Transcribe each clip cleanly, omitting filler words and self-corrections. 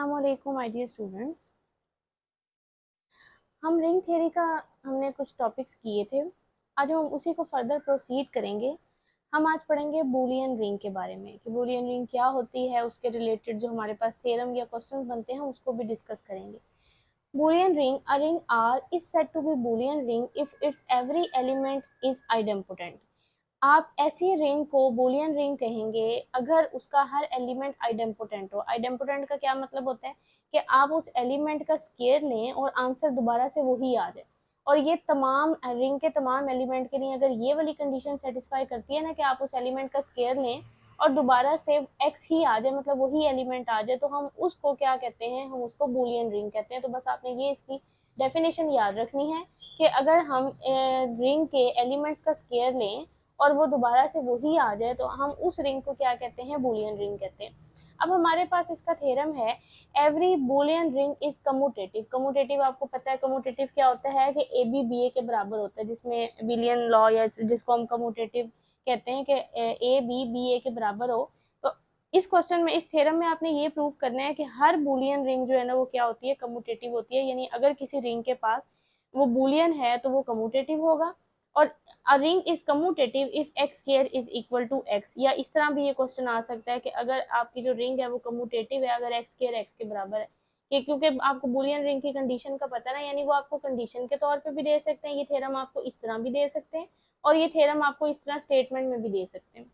अस्सलाम वालेकुम my dear students. हम रिंग थ्योरी का हमने कुछ टॉपिक्स किए थे। आज हम उसी को फर्दर प्रोसीड करेंगे। हम आज पढ़ेंगे बूलियन रिंग के बारे में कि बूलियन रिंग क्या होती है, उसके रिलेटेड जो हमारे पास थ्योरम या क्वेश्चंस बनते हैं उसको भी डिस्कस करेंगे। Boolean ring, a ring R is said to be Boolean ring if its every element is idempotent। आप ऐसी रिंग को बूलियन रिंग कहेंगे अगर उसका हर एलिमेंट आइडेम्पोटेंट हो। आइडेम्पोटेंट का क्या मतलब होता है कि आप उस एलिमेंट का स्केयर लें और आंसर दोबारा से वही आ जाए। और ये तमाम रिंग के तमाम एलिमेंट के लिए अगर ये वाली कंडीशन सेटिस्फाई करती है ना कि आप उस एलिमेंट का स्केयर लें और दोबारा से एक्स ही आ जाए, मतलब वही एलिमेंट आ जाए, तो हम उसको क्या कहते हैं, हम उसको बूलियन रिंग कहते हैं। तो बस आपने ये इसकी डेफिनेशन याद रखनी है कि अगर हम रिंग के एलिमेंट्स का स्केयर लें और वो दोबारा से वही आ जाए तो हम उस रिंग को क्या कहते हैं, बूलियन रिंग कहते हैं। अब हमारे पास इसका थ्योरम है, every Boolean ring is commutative. Commutative आपको पता है कम्यूटेटिव क्या होता है कि ए बी बी ए के बराबर होता है, जिसमें बिलियन लॉ या जिसको हम कम्यूटेटिव कहते हैं कि ए बी बी ए के बराबर हो। तो इस क्वेश्चन में, इस थ्योरम में आपने ये प्रूव करना है कि हर बूलियन रिंग जो है ना वो क्या होती है, कम्यूटेटिव होती है। यानी अगर किसी रिंग के पास वो बूलियन है तो वो कम्यूटेटिव होगा। और a ring is commutative if x square is equal to x। या इस तरह भी ये क्वेश्चन आ सकता है कि अगर आपकी जो रिंग है वो कम्यूटेटिव है अगर x स्क्वायर x के बराबर है। ये क्योंकि आपको बूलियन रिंग की कंडीशन का पता है ना, यानी वो आपको कंडीशन के तौर पे भी दे सकते हैं, ये थ्योरम आपको इस तरह भी दे सकते हैं और ये थ्योरम आपको इस तरह स्टेटमेंट में भी दे सकते हैं।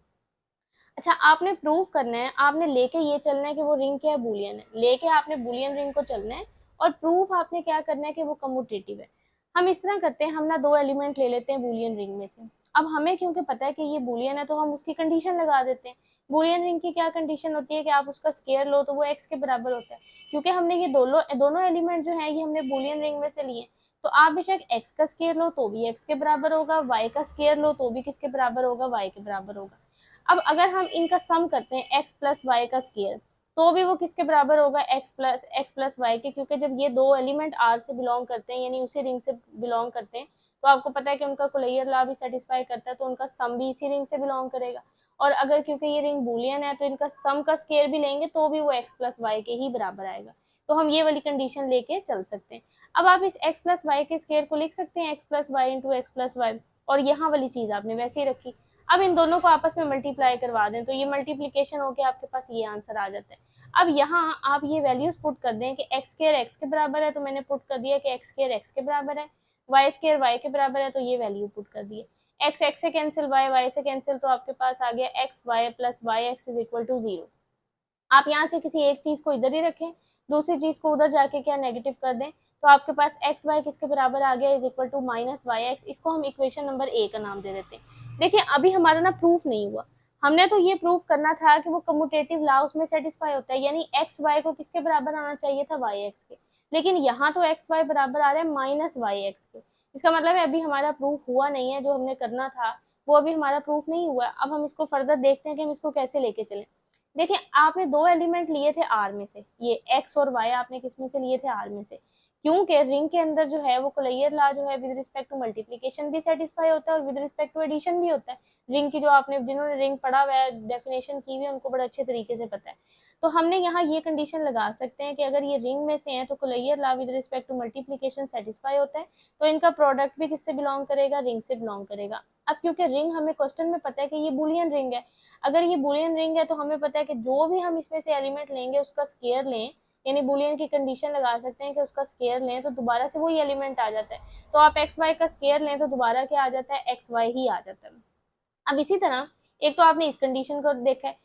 अच्छा, आपने प्रूव करना है, आपने लेके ये चलना है कि वो रिंग क्या है, बूलियन है। लेके आपने बूलियन रिंग को चलना है और प्रूफ आपने क्या करना है कि वो कम्यूटेटिव है। हम इस तरह करते हैं, हम ना दो एलिमेंट ले लेते हैं बूलियन रिंग में से। अब हमें क्योंकि पता है कि ये बूलियन है तो हम उसकी कंडीशन लगा देते हैं। बूलियन रिंग की क्या कंडीशन होती है कि आप उसका स्केयर लो तो वो एक्स के बराबर होता है। क्योंकि हमने ये दोनों दोनों एलिमेंट जो है ये हमने बूलियन रिंग में से लिए, तो आप बेशक एक्स का स्केयर लो तो भी एक्स के बराबर होगा, वाई का स्केयर लो तो भी किसके बराबर होगा, वाई के बराबर होगा। अब अगर हम इनका सम करते हैं एक्स प्लस वाई का स्केयर, तो भी वो किसके बराबर होगा, एक्स प्लस वाई के। क्योंकि जब ये दो एलिमेंट आर से बिलोंग करते हैं यानी उसी रिंग से बिलोंग करते हैं, तो आपको पता है कि उनका कुलैयर लॉ भी सेटिस्फाई करता है, तो उनका सम भी इसी रिंग से बिलोंग करेगा। और अगर क्योंकि ये रिंग बूलियन है तो इनका सम का स्केयर भी लेंगे तो भी वो एक्स प्लस वाई के ही बराबर आएगा। तो हम ये वाली कंडीशन लेके चल सकते हैं। अब आप इस एक्स प्लस वाई के स्केयर को लिख सकते हैं X plus Y into X plus Y, और यहाँ वाली चीज आपने वैसे ही रखी। अब इन दोनों को आपस में मल्टीप्लाई करवा दें तो ये मल्टीप्लीकेशन होके आपके पास ये आंसर आ जाता है। अब यहाँ आप ये वैल्यूज पुट कर दें कि एक्स स्क्वायर एक्स के बराबर है, तो मैंने पुट कर दिया कि एक्स स्क्वायर एक्स के बराबर है। वाई स्क्वायर वाई के बराबर है, तो ये वैल्यू पुट कर दी। एक्स एक्स से कैंसिल, वाई वाई से कैंसिल, तो आपके पास आ गया X Y plus Y X is equal to 0। आप यहाँ से किसी एक चीज को इधर ही रखें, दूसरी चीज को उधर जाके क्या नेगेटिव कर दें, तो आपके पास एक्स वाई किसके बराबर आ गया, is equal to minus Y X. इसको हम इक्वेशन नंबर ए का नाम दे देते हैं। देखिए अभी हमारा ना प्रूफ नहीं हुआ, हमने तो ये प्रूफ करना था कि वो कम्यूटेटिव लॉ उसमें सेटिस्फाई होता है, यानी एक्स वाई को किसके बराबर आना चाहिए था, वाई एक्स के। लेकिन यहाँ तो एक्स वाई बराबर आ रहा है माइनस वाई एक्स के। इसका मतलब है अभी हमारा प्रूफ हुआ नहीं है, जो हमने करना था वो अभी हमारा प्रूफ नहीं हुआ। अब हम इसको फर्दर देखते हैं कि हम इसको कैसे लेके चलें। देखिए आपने दो एलिमेंट लिए थे आर में से, ये एक्स और वाई आपने किस में से लिए थे, आर में से। क्योंकि रिंग के अंदर जो है वो कुलैयर लॉ जो है विद रिस्पेक्ट टू मल्टीप्लिकेशन भी सेटिस्फाई होता है और विद रिस्पेक्ट टू एडिशन भी होता है। रिंग की जो आपने, जिन्होंने रिंग पढ़ा हुआ है, डेफिनेशन की हुई है, उनको बड़े अच्छे तरीके से पता है। तो हमने यहाँ ये कंडीशन लगा सकते हैं कि अगर ये रिंग में से है तो कुलैयर law with respect to multiplication satisfy होता है, तो इनका प्रोडक्ट भी किससे बिलोंग करेगा, रिंग से बिलोंग करेगा। अब क्योंकि रिंग हमें क्वेश्चन में पता है कि ये बूलियन रिंग है, अगर ये बूलियन रिंग है तो हमें पता है कि जो भी हम इसमें से एलिमेंट लेंगे उसका स्केयर लें, यानी बूलियन की कंडीशन लगा सकते हैं कि उसका स्केयर लें तो दोबारा से वही एलिमेंट आ जाता है। तो आप एक्स वाई का स्केयर लें तो दोबारा क्या आ जाता है, एक्स वाई ही आ जाता है। अब इसी तरह एक तो आपने इस कंडीशन को देखा है।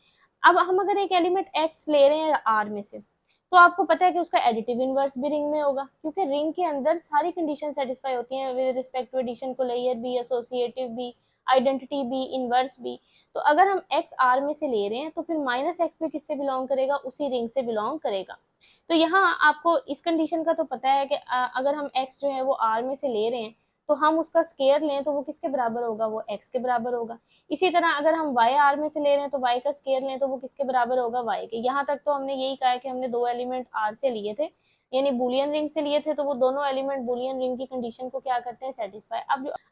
अब हम अगर एक एलिमेंट एक्स ले रहे हैं आर में से, तो आपको पता है कि उसका एडिटिव इनवर्स भी रिंग में होगा, क्योंकि रिंग के अंदर सारी कंडीशन सेटिस्फाई होती हैं विद रिस्पेक्ट टू एडिशन, को लेयर भी, एसोसिएटिव भी, आइडेंटिटी भी, इनवर्स भी। तो अगर हम एक्स आर में से ले रहे हैं तो फिर माइनस एक्स भी किससे बिलोंग करेगा, उसी रिंग से बिलोंग करेगा। तो यहाँ आपको इस कंडीशन का तो पता है कि अगर हम एक्स जो है वो आर में से ले रहे हैं तो हम उसका स्केयर लें तो वो किसके बराबर होगा, वो एक्स के बराबर होगा। इसी तरह अगर हम वाई आर में से ले रहे हैं तो वाई का स्केयर लें तो वो किसके बराबर होगा, वाई के। यहाँ तक तो हमने यही कहा है कि हमने दो एलिमेंट आर से लिए थे, यानी बूलियन रिंग से लिए थे, तो वो दोनों एलिमेंट बूलियन रिंग की कंडीशन को क्या करते हैं, सेटिस्फाई।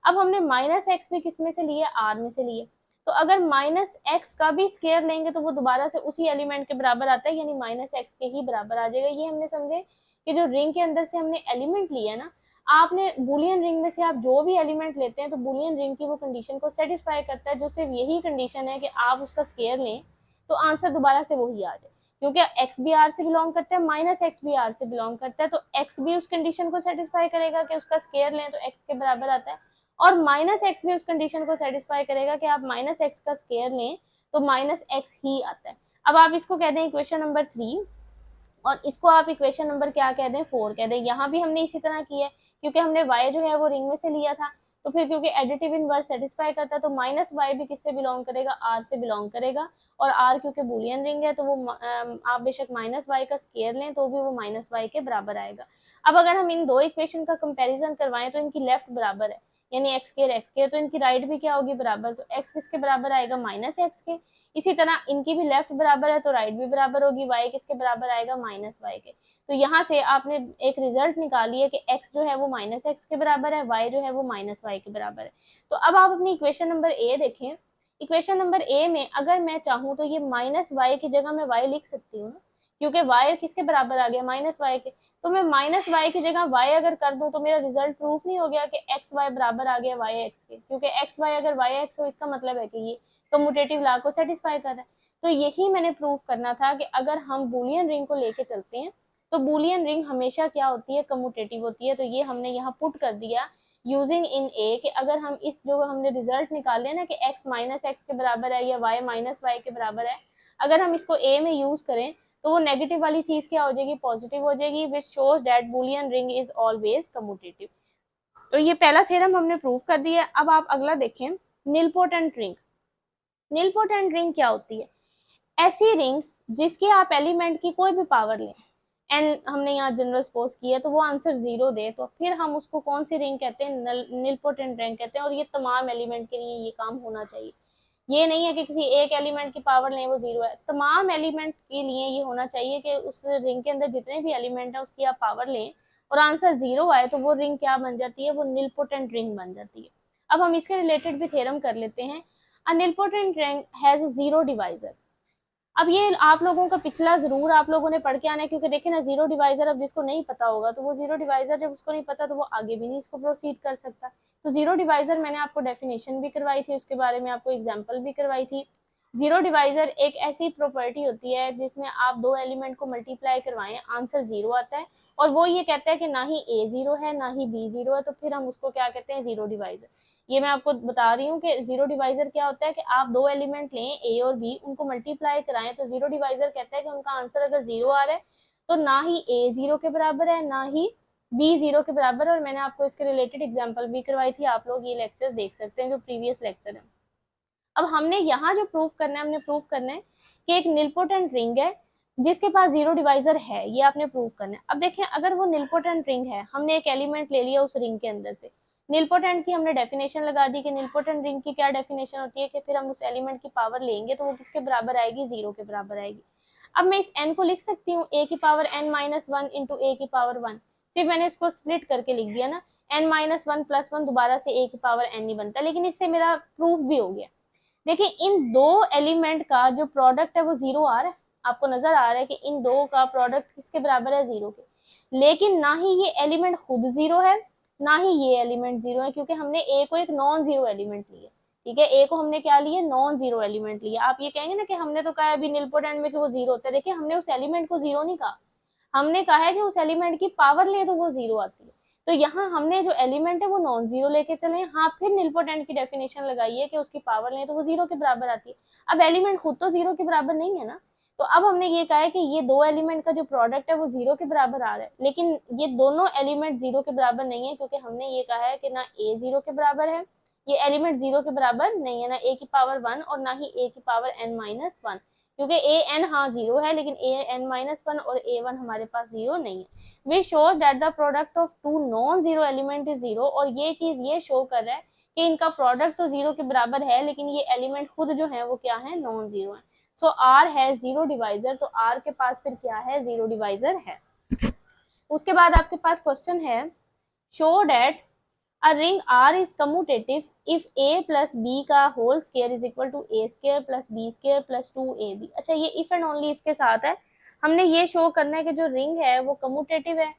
अब हमने माइनस एक्स भी किस में से लिए, आर में से लिए। तो अगर माइनस एक्स का भी स्केयर लेंगे तो वो दोबारा से उसी एलिमेंट के बराबर आता है, यानी माइनस एक्स के ही बराबर आ जाएगा। ये हमने समझे कि जो रिंग के अंदर से हमने एलिमेंट लिया ना, आपने बुलियन रिंग में से आप जो भी एलिमेंट लेते हैं तो बुलियन रिंग की वो कंडीशन को सेटिस्फाई करता है, जो सिर्फ यही कंडीशन है कि आप उसका स्केयर लें तो आंसर दोबारा से वही आ जाए, क्योंकि एक्स भी आर से बिलोंग करता है, माइनस एक्स भी आर से बिलोंग करता है, तो एक्स भी उस कंडीशन को सेटिस्फाई करेगा कि उसका स्केयर लें तो एक्स के बराबर आता है, और माइनस एक्स भी उस कंडीशन को सेटिस्फाई करेगा कि आप माइनस एक्स का स्केयर लें तो माइनस एक्स ही आता है। अब आप इसको कह दें इक्वेशन नंबर 3 और इसको आप इक्वेशन नंबर क्या कह दें 4 कह दें। यहाँ भी हमने इसी तरह किया है, क्योंकि हमने y जो है वो रिंग में से लिया था, तो फिर क्योंकि एडिटिव इनवर्स सेटिस्फाई करता है तो माइनस वाई भी किससे बिलोंग करेगा, r से बिलोंग करेगा, और r क्योंकि बुलियन रिंग है तो वो आप बेशक माइनस वाई का स्केयर लें तो भी वो माइनस वाई के बराबर आएगा। अब अगर हम इन दो इक्वेशन का कंपेरिजन करवाएं तो इनकी लेफ्ट बराबर है, यानी एक्स केयर, तो इनकी राइट भी क्या होगी, बराबर, तो एक्स किसके बराबर आएगा, माइनस एक्स के। इसी तरह इनकी भी लेफ्ट बराबर है तो राइट भी बराबर होगी, y किसके बराबर आएगा, माइनस वाई के। तो यहाँ से आपने एक रिजल्ट निकाली है कि x जो है वो माइनस एक्स के बराबर है, y जो है वो माइनस वाई के बराबर है। तो अब आप अपनी इक्वेशन नंबर ए देखें। इक्वेशन नंबर ए में अगर मैं चाहूँ तो ये माइनस वाई की जगह मैं y लिख सकती हूँ ना, क्योंकि y किसके बराबर आ गया, माइनस वाई के। तो मैं माइनस वाई की जगह y अगर कर दूं तो मेरा रिजल्ट प्रूफ नहीं हो गया कि एक्स वाई बराबर आ गया y एक्स के, क्योंकि एक्स वाई अगर y एक्स हो इसका मतलब है कि ये कम्यूटेटिव लॉ को सेटिस्फाई कर रहा है। तो यही मैंने प्रूव करना था कि अगर हम बुलियन रिंग को लेके चलते हैं तो बुलियन रिंग हमेशा क्या होती है, कम्यूटेटिव होती है। तो ये हमने यहाँ पुट कर दिया यूजिंग इन ए कि अगर हम इस जो हमने रिजल्ट निकाले ना कि x माइनस एक्स के बराबर है या y माइनस वाई के बराबर है, अगर हम इसको ए में यूज करें तो वो नेगेटिव वाली चीज क्या हो जाएगी, पॉजिटिव हो जाएगी, which shows that Boolean ring is always commutative. तो ये पहला थ्योरम हमने प्रूव कर दिया। अब आप अगला देखें, निलपोटेंट रिंग। निलपोटेंट रिंग क्या होती है, ऐसी रिंग जिसके आप एलिमेंट की कोई भी पावर लें, एन हमने यहाँ जनरल सपोज किया तो वो आंसर 0 दे, तो फिर हम उसको कौन सी रिंग कहते हैं, निलपोटेंट रिंग कहते हैं। और ये तमाम एलिमेंट के लिए ये काम होना चाहिए। ये नहीं है कि किसी एक एलिमेंट की पावर लें वो 0 है, तमाम एलिमेंट के लिए ये होना चाहिए कि उस रिंग के अंदर जितने भी एलिमेंट है उसकी आप पावर लें और आंसर 0 आए तो वो रिंग क्या बन जाती है, वो निलपोटेंट रिंग बन जाती है। अब हम इसके रिलेटेड भी थ्योरम कर लेते हैं। A nilpotent ring has zero divisor. अब ये आप लोगों का पिछला जरूर आप लोगों ने पढ़ के आना है, क्योंकि देखिए ना जीरो डिवाइजर अब जिसको नहीं पता होगा तो वो जीरो डिवाइजर जब उसको नहीं पता तो वो आगे भी नहीं इसको प्रोसीड कर सकता। तो जीरो डिवाइजर मैंने आपको डेफिनेशन भी करवाई थी, उसके बारे में आपको एग्जाम्पल भी करवाई थी। जीरो डिवाइजर एक ऐसी प्रॉपर्टी होती है जिसमें आप दो एलिमेंट को मल्टीप्लाई करवाएं आंसर 0 आता है, और वो ये कहता है कि ना ही ए 0 है ना ही बी 0 है, तो फिर हम उसको क्या कहते हैं, जीरो डिवाइजर। ये मैं आपको बता रही हूँ कि जीरो डिवाइजर क्या होता है कि आप दो एलिमेंट लें ए और बी, उनको मल्टीप्लाई कराएं तो जीरो डिवाइजर कहता है कि उनका आंसर अगर 0 आ रहा है तो ना ही ए 0 के बराबर है ना ही बी 0 के बराबर है। और मैंने आपको इसके रिलेटेड एग्जाम्पल भी करवाई थी, आप लोग ये लेक्चर देख सकते हैं जो प्रीवियस लेक्चर है। अब हमने यहाँ जो प्रूफ करना है, हमने प्रूफ करना है कि एक निलपोटेंट रिंग है जिसके पास जीरो डिवाइजर है, ये आपने प्रूव करना है। अब देखें अगर वो निलपोटेंट रिंग है, हमने एक एलिमेंट ले लिया उस रिंग के अंदर से, निलपोटेंट की हमने डेफिनेशन लगा दी कि निलपोटेंट रिंग की क्या डेफिनेशन होती है कि फिर हम उस एलिमेंट की पावर लेंगे तो वो किसके बराबर आएगी, 0 के बराबर आएगी। अब मैं इस n को लिख सकती हूँ a की power n minus one into a की पावर 1, सिर्फ मैंने इसको स्प्लिट करके लिख दिया ना, n minus one plus one दोबारा से a की पावर n ही बनता है, लेकिन इससे मेरा प्रूफ भी हो गया। देखिए इन दो एलिमेंट का जो प्रोडक्ट है वो 0 आ रहा है, आपको नजर आ रहा है कि इन दो का प्रोडक्ट किसके बराबर है, 0 के। लेकिन ना ही ये एलिमेंट खुद 0 है ना ही ये एलिमेंट 0 है, क्योंकि हमने ए को एक नॉन जीरो एलिमेंट लिया। ठीक है, ए को हमने क्या लिया, नॉन जीरो एलिमेंट लिया। आप ये कहेंगे ना कि हमने तो कहा अभी निलपोटेंट में कि वो 0 होता है, देखिए हमने उस एलिमेंट को 0 नहीं कहा, हमने कहा है कि उस एलिमेंट की पावर ले तो वो 0 आती है। तो यहाँ हमने जो एलिमेंट है वो नॉन जीरो लेके चले, हाँ फिर निलपोटेंट की डेफिनेशन लगाई है कि उसकी पावर लें तो वो 0 के बराबर आती है। अब एलिमेंट खुद तो 0 के बराबर नहीं है ना, तो अब हमने ये कहा है कि ये दो एलिमेंट का जो प्रोडक्ट है वो 0 के बराबर आ रहा है, लेकिन ये दोनों एलिमेंट 0 के बराबर नहीं है, क्योंकि हमने ये कहा है कि ना ए 0 के बराबर है, ये एलिमेंट 0 के बराबर नहीं है, ना ए की पावर 1 और ना ही ए की पावर n माइनस वन, क्योंकि ए एन हाँ 0 है लेकिन ए एन माइनस वन और ए वन हमारे पास 0 नहीं है। We show that the product of two non zero element is 0, और ये चीज ये शो कर रहा है कि इनका प्रोडक्ट तो 0 के बराबर है लेकिन ये एलिमेंट खुद जो है वो क्या है, नॉन जीरो है। सो आर है जीरो डिवाइजर, तो आर के पास फिर क्या है, जीरो डिवाइजर है। उसके बाद आपके पास क्वेश्चन है, show that A ring R is commutative if A plus B का whole square is equal to A square plus B square plus 2AB। अच्छा, ये इफ एंड ओनली इफ के साथ है। हमने ये शो करना है कि जो रिंग है वो कम्यूटेटिव है।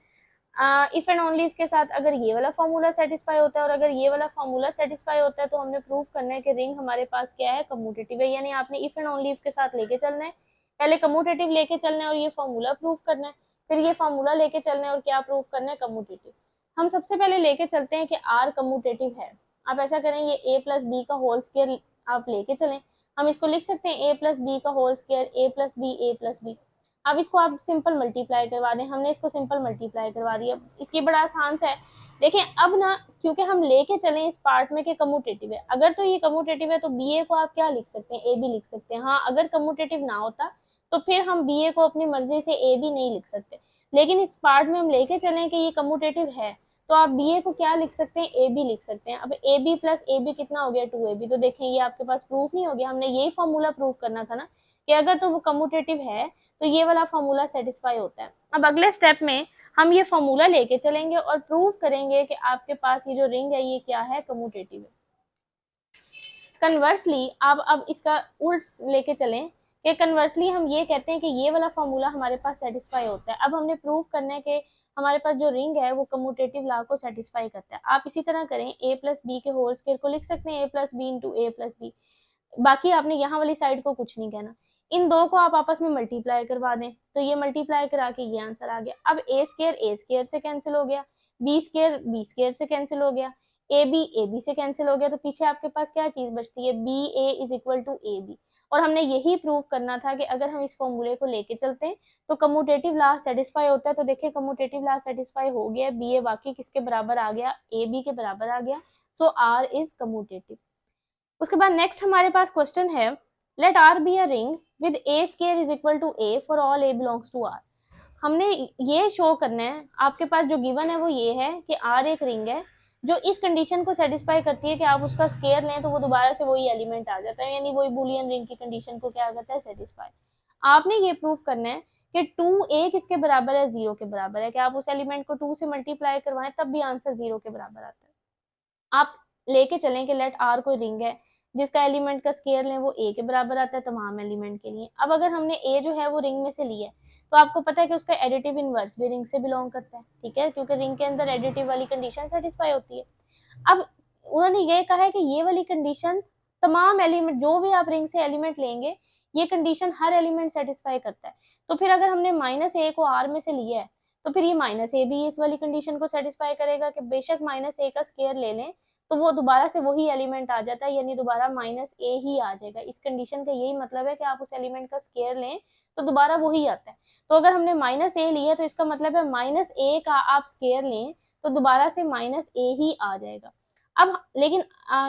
इफ एंड ओनली इफ के साथ अगर ये वाला फॉर्मूला सेटिस्फाई होता है और अगर ये वाला फॉर्मूला सेटिस्फाई होता है तो हमने प्रूव करना है कि रिंग हमारे पास क्या है, कम्यूटेटिव है। यानी आपने इफ एंड ओनली इफ के साथ लेके चलना है, पहले कम्यूटेटिव लेके चलना है और ये फॉर्मूला प्रूव करना है, फिर ये फॉर्मूला लेके चलना है और क्या प्रूव करना है, कम्यूटेटिव। हम सबसे पहले लेके चलते हैं कि आर कम्यूटेटिव है। आप ऐसा करें, ये ए प्लस बी का होल स्क्वायर आप लेके चलें। हम इसको लिख सकते हैं ए प्लस बी का होल स्क्वायर, ए प्लस बी, ए प्लस बी। अब इसको आप सिंपल मल्टीप्लाई करवा दें। हमने इसको सिंपल मल्टीप्लाई करवा दिया। इसकी बड़ा आसान सा है। देखें अब ना, क्योंकि हम लेके चले इस पार्ट में कि कम्यूटेटिव है, अगर तो ये कम्यूटेटिव है तो बी ए को आप क्या लिख सकते हैं, ए बी लिख सकते हैं। हाँ, अगर कम्यूटेटिव ना होता तो फिर हम बी ए को अपनी मर्जी से ए बी नहीं लिख सकते। लेकिन इस पार्ट में हम लेके चलें कि ये कम्यूटेटिव है तो आप बी ए को क्या लिख सकते हैं, ए बी लिख सकते हैं। अब A B plus A B कितना हो गया, 2ab। तो देखें ये आपके पास प्रूफ नहीं हो गया। हमने यही फॉर्मूला प्रूफ करना था ना कि अगर तो वो कम्यूटेटिव है तो ये वाला फॉर्मूला सेटिस्फाई होता है। अब अगले स्टेप में हम ये फॉर्मूला लेके चलेंगे और प्रूव करेंगे कि आपके पास ये जो रिंग है ये क्या है, कम्यूटेटिव है। कन्वर्सली आप अब इसका उल्ट लेके चलें कि कन्वर्सली हम ये कहते हैं कि ये वाला फॉर्मूला हमारे पास सेटिस्फाई होता है। अब हमने प्रूव करना है कि हमारे पास जो रिंग है वो कम्यूटेटिव लॉ को सेटिस्फाई करता है। आप इसी तरह करें, ए प्लस बी के होल स्क्वायर को लिख सकते हैं ए प्लस बी इंटू ए प्लस बी। बाकी आपने यहाँ वाली साइड को कुछ नहीं कहना। इन दो को आप आपस में मल्टीप्लाई करवा दें तो ये मल्टीप्लाई करा के ये आंसर आ गया। अब ए स्क्वायर से कैंसिल हो गया, बी स्क्वायर से कैंसिल हो गया, ए बी से कैंसिल हो गया। तो पीछे आपके पास क्या चीज बचती है, B A is equal to A B. और हमने यही प्रूव करना था कि अगर हम इस फॉर्मूले को लेके चलते हैं तो कम्यूटेटिव लॉ सेटिस्फाई होता है। तो देखिए कम्यूटेटिव लॉ सेटिस्फाई हो गया, बी ए वाकई किसके बराबर आ गया, ए बी के बराबर आ गया। So R is commutative. उसके बाद नेक्स्ट हमारे पास क्वेश्चन है, let R be a ring with A square is equal to A for all A belongs to R. हमने ये शो करना है, आपके पास जो गिवन है वो ये है कि आर एक रिंग है जो इस कंडीशन को सेटिस्फाई करती है कि आप उसका स्क्वायर लें तो वो दोबारा से वही एलिमेंट आ जाता है, यानी वही बुलियन रिंग की कंडीशन को क्या करता है, सेटिस्फाई। आपने ये प्रूव करना है कि 2a किसके बराबर है, 0 के बराबर है। कि आप उस एलिमेंट को 2 से मल्टीप्लाई करवाएं तब भी आंसर 0 के बराबर आता है। आप लेके चलें कि लेट आर कोई रिंग है जिसका एलिमेंट का स्क्वायर लें वो ए के बराबर आता है तमाम एलिमेंट के लिए। अब अगर हमने ए जो है वो रिंग में से लिया है तो आपको पता है कि उसका एडिटिव इनवर्स भी रिंग से बिलोंग करता है, ठीक है, क्योंकि रिंग के अंदर एडिटिव वाली कंडीशन सेटिस्फाई होती है। अब उन्होंने ये कहा है कि ये वाली कंडीशन तमाम एलिमेंट, जो भी आप रिंग से एलिमेंट लेंगे ये कंडीशन हर एलिमेंट सेटिस्फाई करता है। तो फिर अगर हमने माइनस ए को आर में से लिया है तो फिर ये माइनस ए भी इस वाली कंडीशन को सेटिस्फाई करेगा कि बेशक माइनस ए का स्क्वायर ले लें तो वो दोबारा से वही एलिमेंट आ जाता है, यानी दोबारा माइनस ए ही आ जाएगा। इस कंडीशन का यही मतलब है कि आप उस एलिमेंट का स्क्वायर लें तो दोबारा वही आता है। तो अगर हमने माइनस ए लिया तो इसका मतलब है माइनस ए का आप स्क्वायर लें तो दोबारा से माइनस ए ही आ जाएगा। अब लेकिन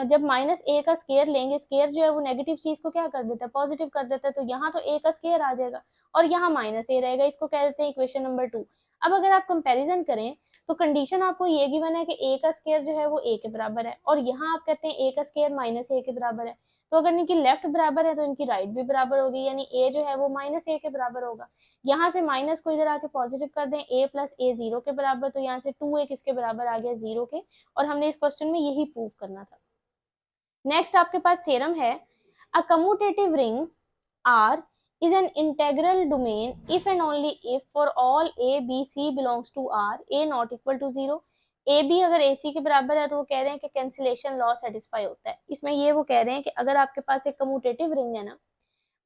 जब माइनस ए का स्क्वायर लेंगे, स्क्वायर जो है वो नेगेटिव चीज को क्या कर देता है, पॉजिटिव कर देता है। तो यहाँ तो ए का स्क्वायर आ जाएगा और यहाँ माइनस ए रहेगा। इसको कह देते हैं इक्वेशन नंबर 2। अब अगर आप कंपैरिजन करें तो कंडीशन आपको ये गिवन है कि ए का स्क्वायर जो है वो ए के बराबर है और यहाँ आप कहते हैं ए का स्क्वायर माइनस ए के बराबर है। तो अगर इनकी लेफ्ट बराबर है तो इनकी राइट भी बराबर होगी, यानी ए जो है वो माइनस ए के बराबर होगा। यहाँ से माइनस को इधर आके पॉजिटिव कर दें, ए प्लस ए 0 के बराबर, तो यहाँ से 2a किसके बराबर आ गया, 0 के। और हमने इस क्वेश्चन में यही प्रूव करना था। नेक्स्ट आपके पास थ्योरम है, a commutative ring R is an integral domain if and only if for all a b c belongs to r a not equal to 0। a b अगर a c के बराबर है तो वो कह रहे हैं कि कैंसिलेशन लॉ सेटिस्फाई होता है। इसमें ये वो कह रहे हैं कि अगर आपके पास एक कम्यूटेटिव रिंग है ना,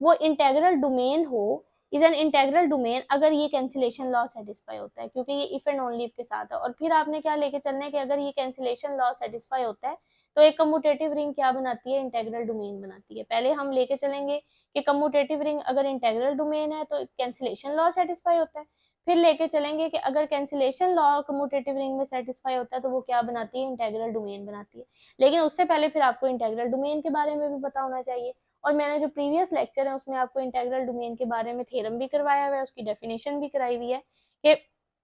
वो इंटेग्रल डोमेन हो, इज एन इंटेग्रल डोमेन अगर ये कैंसिलेशन लॉ सेटिस्फाई होता है, क्योंकि ये इफ एंड ओनली इफ के साथ है। और फिर आपने क्या लेके चलना है कि अगर ये कैंसिलेशन लॉ सेटिस्फाई होता है तो एक कम्यूटेटिव रिंग क्या बनाती है, इंटेग्रल डोमेन बनाती है। पहले हम लेके चलेंगे कि कम्यूटेटिव रिंग अगर इंटेग्रल डोमेन है तो कैंसिलेशन लॉ सेटिस्फाई होता है। फिर लेके चलेंगे कि अगर कैंसिलेशन लॉ कम्यूटेटिव रिंग में सेटिस्फाई होता है तो वो क्या बनाती है, इंटेग्रल डोमेन बनाती है। लेकिन उससे पहले फिर आपको इंटेग्रल डोमेन के बारे में भी पता होना चाहिए। और मैंने जो प्रीवियस लेक्चर है उसमें आपको इंटेग्रल डोमेन के बारे में थ्योरम भी करवाया हुआ है, उसकी डेफिनेशन भी कराई हुई है कि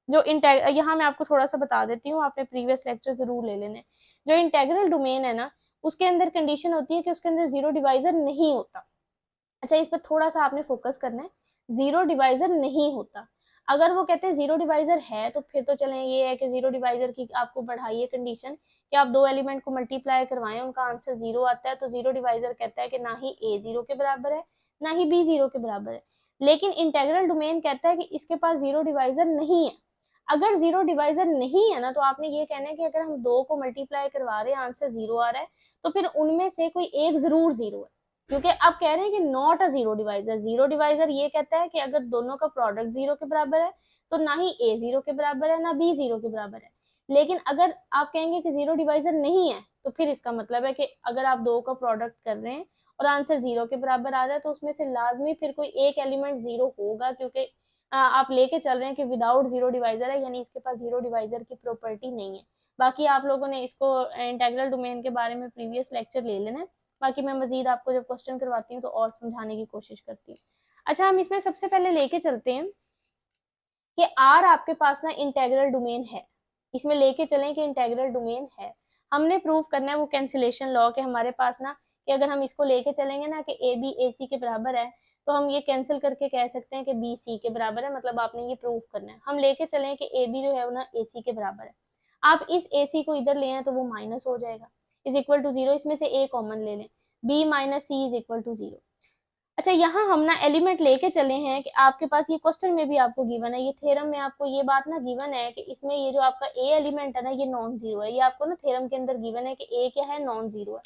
जो यहाँ मैं आपको थोड़ा सा बता देती हूँ, आपने प्रीवियस लेक्चर जरूर ले लेने। जो इंटेग्रल डोमेन है ना उसके अंदर कंडीशन होती है कि उसके अंदर जीरो डिवाइजर नहीं होता। अच्छा, इस पर थोड़ा सा आपने फोकस करना है, जीरो डिवाइजर नहीं होता। अगर वो कहते हैं जीरो डिवाइजर है तो फिर तो चलें, ये है कि जीरो डिवाइजर की आपको बढ़ाई है कंडीशन कि आप दो एलिमेंट को मल्टीप्लाई करवाएं, उनका आंसर जीरो आता है, तो जीरो डिवाइजर कहता है कि ना ही ए जीरो के बराबर है ना ही बी जीरो के बराबर है। लेकिन इंटेग्रल डोमेन कहता है कि इसके पास जीरो डिवाइजर नहीं है। अगर जीरो डिवाइजर नहीं है ना, तो आपने ये कहना है कि अगर हम दो को मल्टीप्लाई करवा रहे हैं आंसर जीरो आ रहा है, तो फिर उनमें से कोई एक जरूर जीरो है, क्योंकि आप कह रहे हैं कि not a zero divisor. Zero divisor ये कहता है कि अगर दोनों का प्रोडक्ट जीरो के बराबर है तो ना ही ए जीरो के बराबर है ना बी जीरो के बराबर है। लेकिन अगर आप कहेंगे कि जीरो डिवाइजर नहीं है, तो फिर इसका मतलब है कि अगर आप दो का प्रोडक्ट कर रहे हैं और आंसर जीरो के बराबर आ रहा है, तो उसमें से लाजमी फिर कोई एक एलिमेंट जीरो होगा, क्योंकि आप लेके चल रहे हैं कि विदाउट जीरो डिवाइजर है, यानी इसके पास जीरो डिवाइजर की प्रॉपर्टी नहीं है। बाकी आप लोगों ने इसको इंटेग्रल डोमेन के बारे में प्रीवियस लेक्चर ले लेना है, बाकी मैं मजीद आपको जब क्वेश्चन करवाती हूँ तो और समझाने की कोशिश करती हूँ। अच्छा, हम इसमें सबसे पहले लेके चलते हैं कि आर आपके पास ना इंटेग्रल डोमेन है, इसमें लेके चलें कि इंटेग्रल डोमेन है। हमने प्रूव करना है वो कैंसिलेशन लॉ के हमारे पास ना, कि अगर हम इसको लेके चलेंगे ना कि ए बी ए सी के बराबर है, तो हम ये कैंसिल करके कह सकते हैं कि बी सी के बराबर है, मतलब आपने ये प्रूव करना है। हम लेके चलें कि ए बी जो है वो ना ए सी के बराबर है। आप इस ए सी को इधर ले आए तो वो माइनस हो जाएगा, इज इक्वल टू जीरो, इसमें से ए कॉमन ले लें, B minus C is equal to zero. अच्छा, यहाँ हम ना एलिमेंट लेके चले हैं कि आपके पास ये क्वेश्चन में भी आपको गिवन है, ये थ्योरम में आपको ये बात ना गिवन है कि इसमें ये जो आपका ए एलिमेंट है ना ये नॉन जीरो है, ये आपको ना थ्योरम के अंदर गिवन है कि ए क्या है, नॉन जीरो है।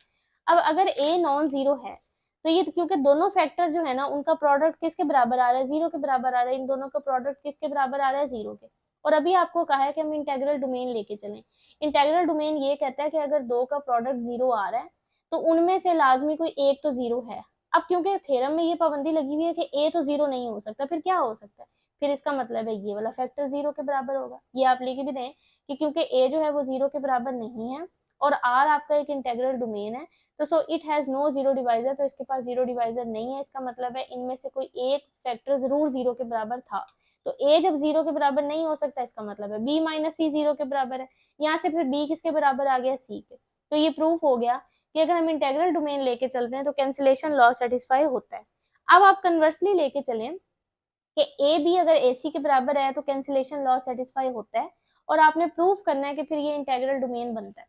अब अगर ए नॉन जीरो है तो ये, क्योंकि दोनों फैक्टर जो है ना उनका प्रोडक्ट किसके बराबर आ रहा है, जीरो के बराबर आ रहा है, इन दोनों का प्रोडक्ट किसके बराबर आ रहा है, जीरो के। और अभी आपको कहा है कि हम इंटेग्रल डोमेन लेके चलें। इंटेग्रल डोमेन ये कहता है कि अगर दो का प्रोडक्ट जीरो आ रहा है तो उनमें से लाजमी कोई एक तो जीरो है। अब क्योंकि थ्योरम में ये पाबंदी लगी हुई है कि ए तो जीरो नहीं हो सकता, फिर क्या हो सकता है, फिर इसका मतलब है ये वाला फैक्टर जीरो के बराबर होगा। ये आप लेके भी दें कि क्योंकि ए जो है वो जीरो के बराबर नहीं है और आर आपका एक इंटेग्रल डोमेन है, तो so it has no zero divisor, तो इसके पास जीरो डिवाइजर नहीं है। इसका मतलब है इनमें से कोई एक फैक्टर जरूर जीरो के बराबर था। तो ए जब जीरो के बराबर नहीं हो सकता, इसका मतलब है बी माइनस सी जीरो के बराबर है। यहाँ से फिर बी किसके बराबर आ गया, सी के। तो ये प्रूफ हो गया कि अगर हम इंटेग्रल डोमेन लेके चलते हैं तो कैंसिलेशन लॉ सेटिस्फाई होता है। अब आप कन्वर्सली लेके चलें कि ए बी अगर ए सी के बराबर है तो कैंसिलेशन लॉ सेटिस्फाई होता है, और आपने प्रूफ करना है कि फिर ये इंटेग्रल डोमेन बनता है।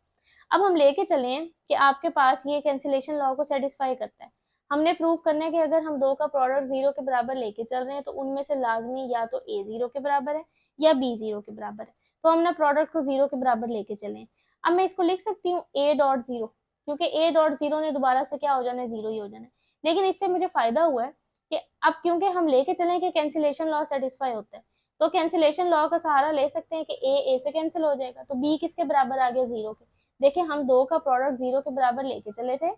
अब हम लेके चलें कि आपके पास ये कैंसिलेशन लॉ को सेटिस्फाई करता है। हमने प्रूव करना है कि अगर हम दो का प्रोडक्ट जीरो के बराबर लेके चल रहे हैं तो उनमें से लाजमी या तो ए जीरो के बराबर है या बी जीरो के बराबर है, तो हम ना प्रोडक्ट को जीरो के बराबर लेके चलें। अब मैं इसको लिख सकती हूँ ए डॉट जीरो, क्योंकि ए डॉट जीरो ने दोबारा से क्या हो जाना है, जीरो ही हो जाना है। लेकिन इससे मुझे फायदा हुआ है कि अब क्योंकि हम लेके चले कि कैंसिलेशन लॉ सेटिस्फाई होता है, तो कैंसिलेशन लॉ का सहारा ले सकते हैं कि ए से कैंसिल हो जाएगा, तो बी किसके बराबर आ गया, जीरो के। देखिए, हम दो का प्रोडक्ट जीरो के बराबर लेके चले थे,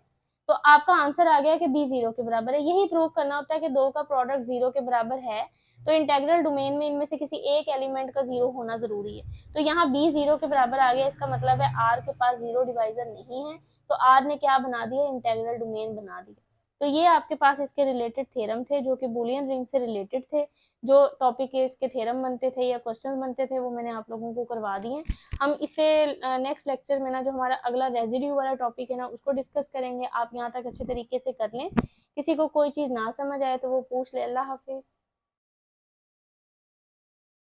तो आपका आंसर आ गया कि बी जीरो के बराबर है। यही प्रूव करना होता है कि दो का प्रोडक्ट जीरो के बराबर है तो इंटेग्रल डोमेन में इनमें से किसी एक एलिमेंट का जीरो होना जरूरी है। तो यहाँ बी जीरो के बराबर आ गया, इसका मतलब है आर के पास जीरो डिवाइजर नहीं है, तो आर ने क्या बना दिया, इंटेग्रल डोमेन बना दिया। तो ये आपके पास इसके रिलेटेड थ्योरम थे जो कि बूलियन रिंग से रिलेटेड थे। जो टॉपिक के इसके थ्योरम बनते थे या क्वेश्चंस बनते थे वो मैंने आप लोगों को करवा दिए। हम इससे नेक्स्ट लेक्चर में ना जो हमारा अगला रेजिड्यू वाला टॉपिक है ना उसको डिस्कस करेंगे। आप यहाँ तक अच्छे तरीके से कर लें, किसी को कोई चीज़ ना समझ आए तो वो पूछ ले। अल्लाह हाफिज़।